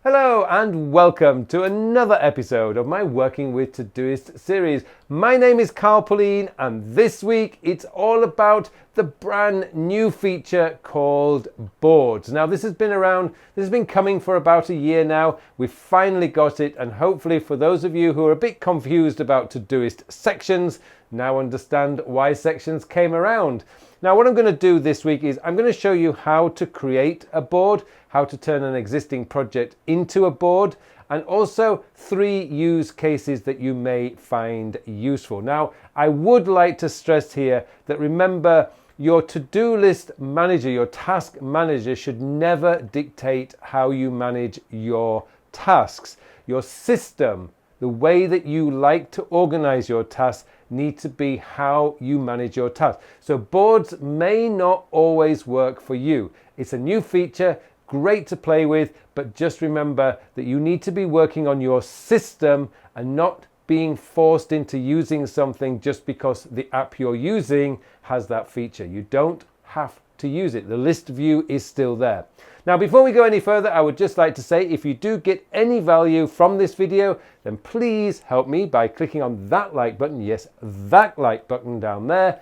Hello and welcome to another episode of my Working with Todoist series. My name is Pullein and this week it's all about the brand new feature called boards. Now this has been coming for about a year now. We've finally got it, and hopefully for those of you who are a bit confused about Todoist sections, now understand why sections came around. Now what I'm going to do this week is I'm going to show you how to create a board, how to turn an existing project into a board, and also 3 use cases that you may find useful. Now I would like to stress here that remember, your to-do list manager, your task manager should never dictate how you manage your tasks. Your system, the way that you like to organize your tasks, need to be how you manage your tasks. So boards may not always work for you. It's a new feature, great to play with, but just remember that you need to be working on your system and not being forced into using something just because the app you're using has that feature. You don't have to use it. The list view is still there. Now, before we go any further, I would just like to say if you do get any value from this video, then please help me by clicking on that like button. Yes, that like button down there.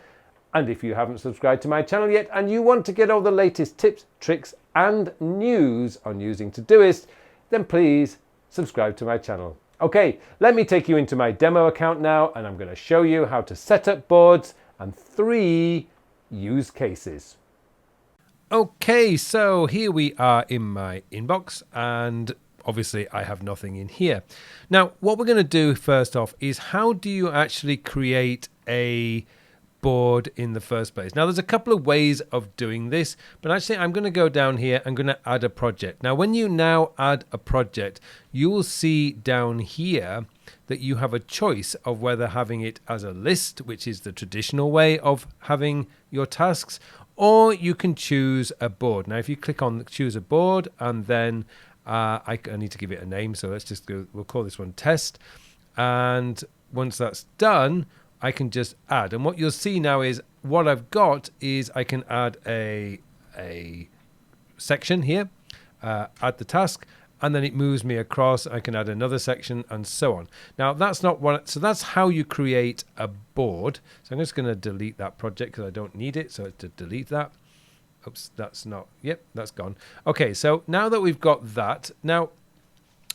And if you haven't subscribed to my channel yet and you want to get all the latest tips, tricks and news on using Todoist, then please subscribe to my channel. Okay, let me take you into my demo account now, and I'm going to show you how to set up boards and 3 use cases. Okay, so here we are in my inbox, and obviously I have nothing in here. Now, what we're going to do first off is how do you actually create a board in the first place? Now, there's a couple of ways of doing this, but actually I'm going to go down here. I'm going to add a project. Now, when you now add a project, you will see down here that you have a choice of whether having it as a list, which is the traditional way of having your tasks, or you can choose a board. Now, if you click on choose a board, and then I need to give it a name, so let's just go, we'll call this one test. And once that's done, I can just add. And what you'll see now is what I've got is I can add a section here, add the task, and then it moves me across. I can add another section and so on. Now that's not what, so that's how you create a board. So I'm just going to delete that project because I don't need it. So to delete that. Oops, that's not, yep, that's gone. Okay, so now that we've got that, now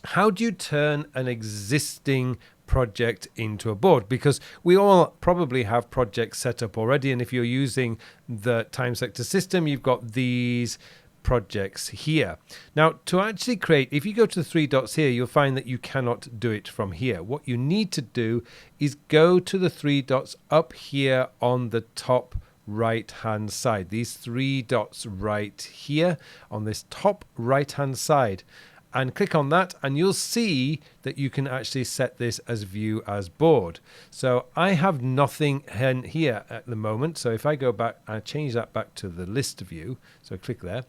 how do you turn an existing project into a board? Because we all probably have projects set up already, and if you're using the time sector system, you've got these projects here. Now, to actually create, if you go to the 3 dots here, you'll find that you cannot do it from here. What you need to do is go to the 3 dots up here on the top right hand side. These 3 dots right here on this top right hand side, and click on that, and you'll see that you can actually set this as view as board. So I have nothing in here at the moment. So if I go back and change that back to the list view, so click there,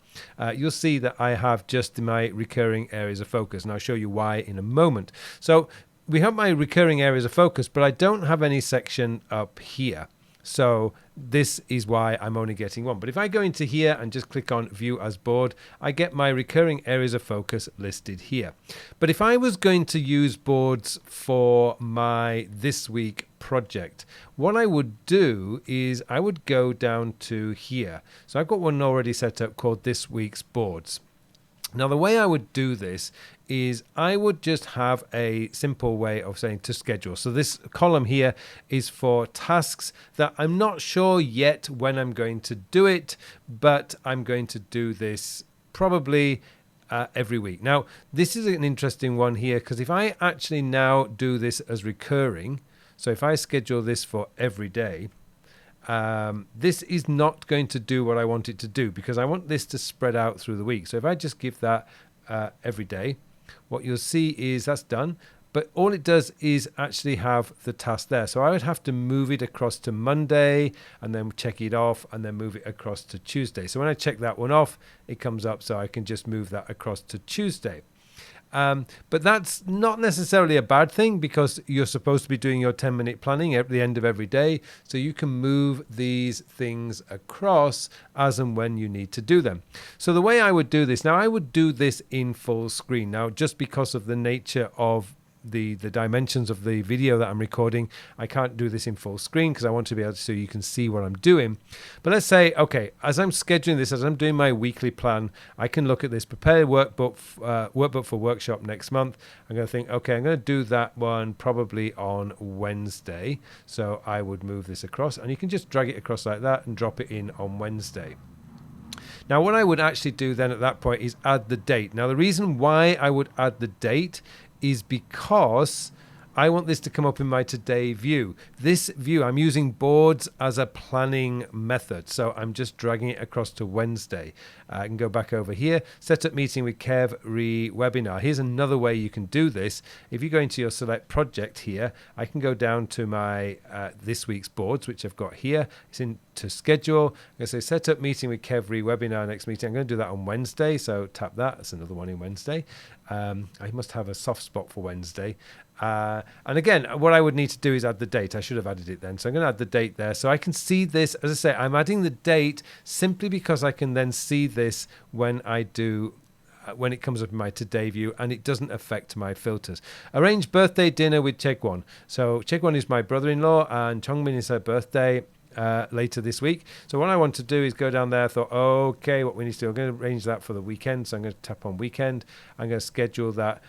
you'll see that I have just my recurring areas of focus, and I'll show you why in a moment. So we have my recurring areas of focus, but I don't have any section up here. So this is why I'm only getting one. But if I go into here and just click on view as board, I get my recurring areas of focus listed here. But if I was going to use boards for my this week project, what I would do is I would go down to here. So I've got one already set up called this week's boards. Now, the way I would do this is I would just have a simple way of saying to schedule. So this column here is for tasks that I'm not sure yet when I'm going to do it, but I'm going to do this probably every week. Now, this is an interesting one here, because if I actually now do this as recurring, so if I schedule this for every day, this is not going to do what I want it to do, because I want this to spread out through the week. So if I just give that every day, what you'll see is that's done, but all it does is actually have the task there. So I would have to move it across to Monday and then check it off and then move it across to Tuesday. So when I check that one off, it comes up, so I can just move that across to Tuesday. But that's not necessarily a bad thing because you're supposed to be doing your 10-minute planning at the end of every day. So you can move these things across as and when you need to do them. So the way I would do this, now I would do this in full screen. Now, just because of the nature of the dimensions of the video that I'm recording, I can't do this in full screen because I want to be able to, so you can see what I'm doing. But let's say, okay, as I'm scheduling this, as I'm doing my weekly plan, I can look at this prepare workbook for workshop next month. I'm going to think, okay, I'm going to do that one probably on Wednesday. So I would move this across, and you can just drag it across like that and drop it in on Wednesday. Now, what I would actually do then at that point is add the date. Now, the reason why I would add the date is because I want this to come up in my today view. This view, I'm using boards as a planning method. So I'm just dragging it across to Wednesday. I can go back over here, set up meeting with Kev, webinar. Here's another way you can do this. If you go into your select project here, I can go down to my this week's boards, which I've got here. It's into schedule. I'm going to say set up meeting with Kev, webinar next meeting. I'm going to do that on Wednesday. So tap that. That's another one in Wednesday. I must have a soft spot for Wednesday. And again, what I would need to do is add the date. I should have added it then. So I'm going to add the date there. So I can see this. As I say, I'm adding the date simply because I can then see this when I do, when it comes up in my today view, and it doesn't affect my filters. Arrange birthday dinner with Chegwon. So Chegwon is my brother-in-law and Chongmin is her birthday later this week. So what I want to do is go down there. I thought, okay, what we need to do, I'm going to arrange that for the weekend. So I'm going to tap on weekend. I'm going to schedule that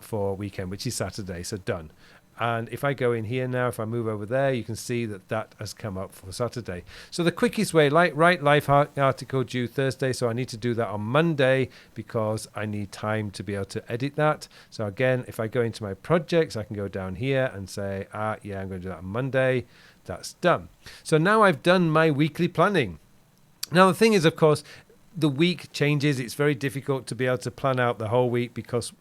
for weekend, which is Saturday. So done. And if I go in here now, if I move over there, you can see that that has come up for Saturday. So the quickest way, write life article due Thursday. So I need to do that on Monday because I need time to be able to edit that. So again, if I go into my projects, I can go down here and say, yeah, I'm going to do that on Monday. That's done. So now I've done my weekly planning. Now the thing is, of course, the week changes. It's very difficult to be able to plan out the whole week because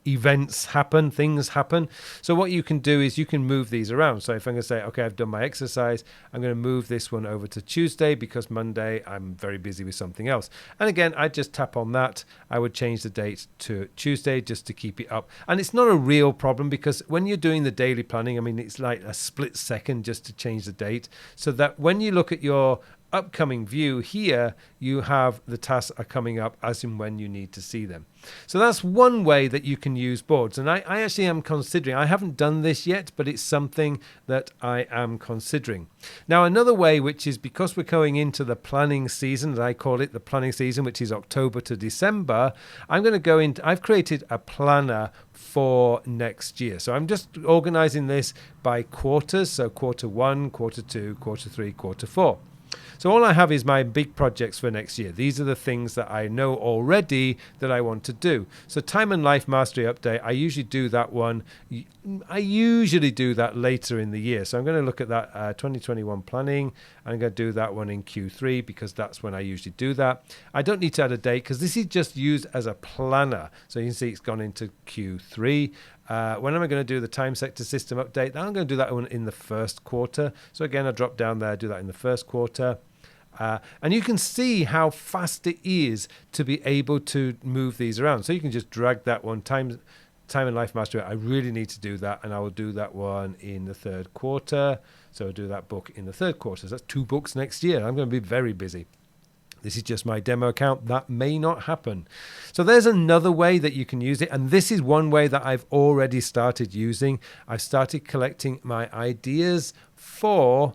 events happen, things happen. So what you can do is you can move these around. So if I'm going to say, okay, I've done my exercise, I'm going to move this one over to Tuesday because Monday I'm very busy with something else. And again, I just tap on that. I would change the date to Tuesday just to keep it up. And it's not a real problem because when you're doing the daily planning, I mean, it's like a split second just to change the date so that when you look at your upcoming view here, you have the tasks are coming up as and when you need to see them. So that's one way that you can use boards. And I actually am considering, I haven't done this yet, but it's something that I am considering. Now, another way, which is because we're going into the planning season, as I call it, the planning season, which is October to December, I'm going to go into, I've created a planner for next year. So I'm just organizing this by quarters. So quarter 1, quarter 2, quarter 3, quarter 4. So all I have is my big projects for next year. These are the things that I know already that I want to do. So time and life mastery update, I usually do that one. I usually do that later in the year. So I'm going to look at that 2021 planning. I'm going to do that one in Q3 because that's when I usually do that. I don't need to add a date because this is just used as a planner. So you can see it's gone into Q3. When am I going to do the time sector system update? I'm going to do that one in the first quarter. So again, I drop down there, do that in the first quarter. And you can see how fast it is to be able to move these around. So you can just drag that one, time and life mastery. I really need to do that, and I will do that one in the third quarter. So I'll do that book in the third quarter. So that's 2 books next year. I'm going to be very busy. This is just my demo account. That may not happen. So there's another way that you can use it. And this is one way that I've already started using. I've started collecting my ideas for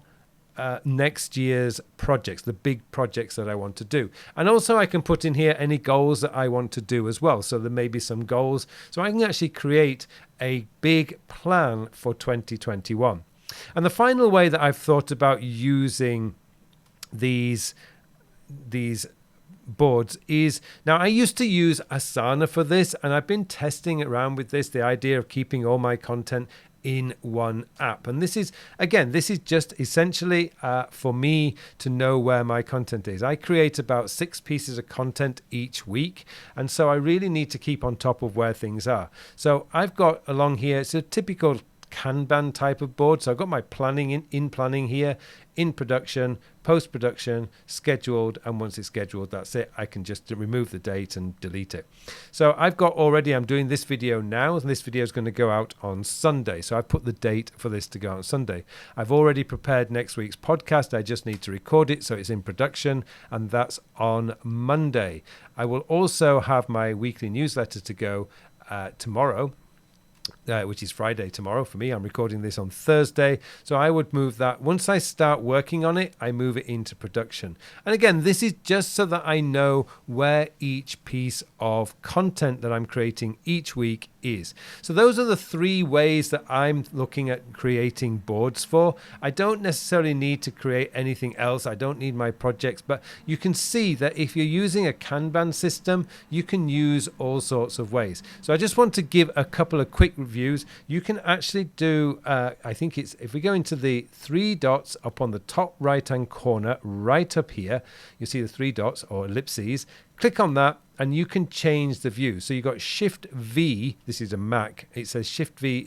next year's projects, the big projects that I want to do. And also I can put in here any goals that I want to do as well. So there may be some goals. So I can actually create a big plan for 2021. And the final way that I've thought about using these boards is, now I used to use Asana for this, and I've been testing around with this, the idea of keeping all my content in one app. And this is, again, this is just essentially for me to know where my content is. I create about 6 pieces of content each week, and so I really need to keep on top of where things are. So I've got along here, it's a typical Kanban type of board. So I've got my planning in planning here, in production, post-production, scheduled, and once it's scheduled, that's it. I can just remove the date and delete it. So I've got already, I'm doing this video now, and this video is going to go out on Sunday. So I put the date for this to go out on Sunday. I've already prepared next week's podcast. I just need to record it, so it's in production, and that's on Monday. I will also have my weekly newsletter to go tomorrow. Which is Friday tomorrow for me. I'm recording this on Thursday. So I would move that. Once I start working on it, I move it into production. And again, this is just so that I know where each piece of content that I'm creating each week is. So those are the 3 ways that I'm looking at creating boards for. I don't necessarily need to create anything else. I don't need my projects, but you can see that if you're using a Kanban system, you can use all sorts of ways. So I just want to give a couple of quick reviews. You can actually do, I think it's, if we go into the 3 dots up on the top right hand corner, right up here, you see the 3 dots or ellipses. Click on that and you can change the view. So you've got Shift V, this is a Mac, it says Shift V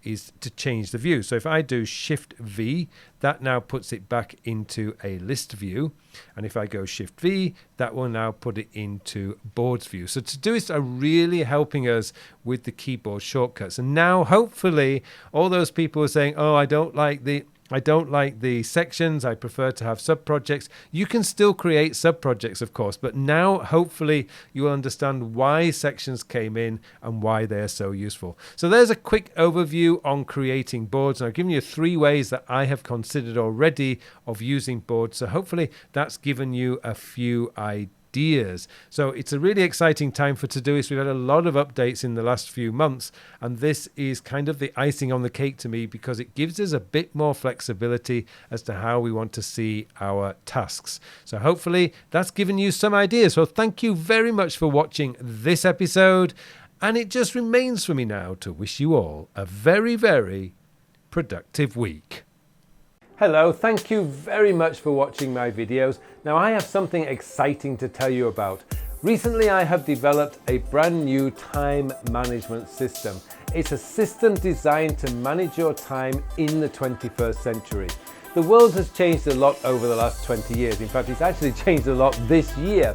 is to change the view. So if I do Shift V, that now puts it back into a list view. And if I go Shift V, that will now put it into boards view. So Todoist are really helping us with the keyboard shortcuts. And now hopefully all those people are saying, oh, I don't like the sections, I prefer to have sub-projects. You can still create sub-projects, of course, but now hopefully you will understand why sections came in and why they are so useful. So there's a quick overview on creating boards. And I've given you 3 ways that I have considered already of using boards. So hopefully that's given you a few ideas. So it's a really exciting time for Todoist. We've had a lot of updates in the last few months, and this is kind of the icing on the cake to me because it gives us a bit more flexibility as to how we want to see our tasks. So hopefully that's given you some ideas. So thank you very much for watching this episode, and it just remains for me now to wish you all a very, very productive week. Hello, thank you very much for watching my videos. Now I have something exciting to tell you about. Recently I have developed a brand new time management system. It's a system designed to manage your time in the 21st century. The world has changed a lot over the last 20 years. In fact, it's actually changed a lot this year.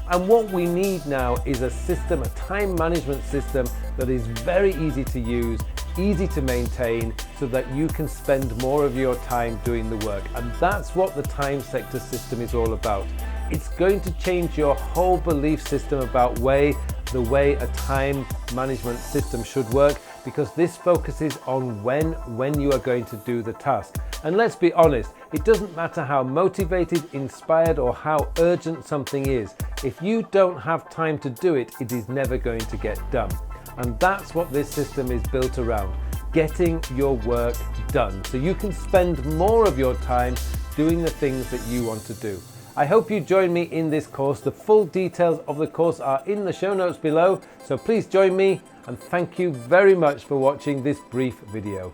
And what we need now is a system, a time management system that is very easy to use, easy to maintain, so that you can spend more of your time doing the work. And that's what the time sector system is all about. It's going to change your whole belief system about the way a time management system should work, because this focuses on when you are going to do the task. And let's be honest, it doesn't matter how motivated, inspired, or how urgent something is. If you don't have time to do it, it is never going to get done. And that's what this system is built around, getting your work done, so you can spend more of your time doing the things that you want to do. I hope you join me in this course. The full details of the course are in the show notes below, so please join me, and thank you very much for watching this brief video.